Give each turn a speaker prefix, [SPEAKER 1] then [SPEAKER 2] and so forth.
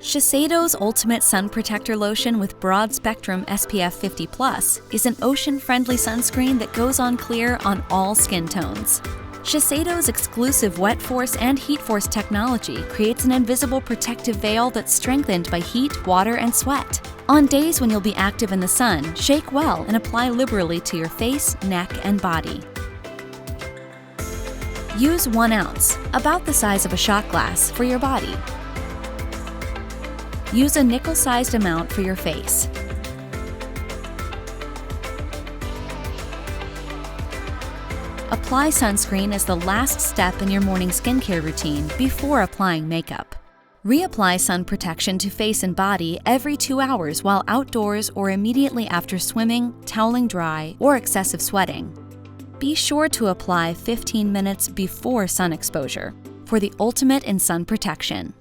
[SPEAKER 1] Shiseido's Ultimate Sun Protector Lotion with broad-spectrum SPF 50+ is an ocean-friendly sunscreen that goes on clear on all skin tones. Shiseido's exclusive WetForce and HeatForce technology creates an invisible protective veil that's strengthened by heat, water, and sweat. On days when you'll be active in the sun, shake well and apply liberally to your face, neck, and body. Use 1 ounce, about the size of a shot glass, for your body. Use a nickel-sized amount for your face. Apply sunscreen as the last step in your morning skincare routine before applying makeup. Reapply sun protection to face and body every 2 hours while outdoors or immediately after swimming, toweling dry, or excessive sweating. Be sure to apply 15 minutes before sun exposure for the ultimate in sun protection.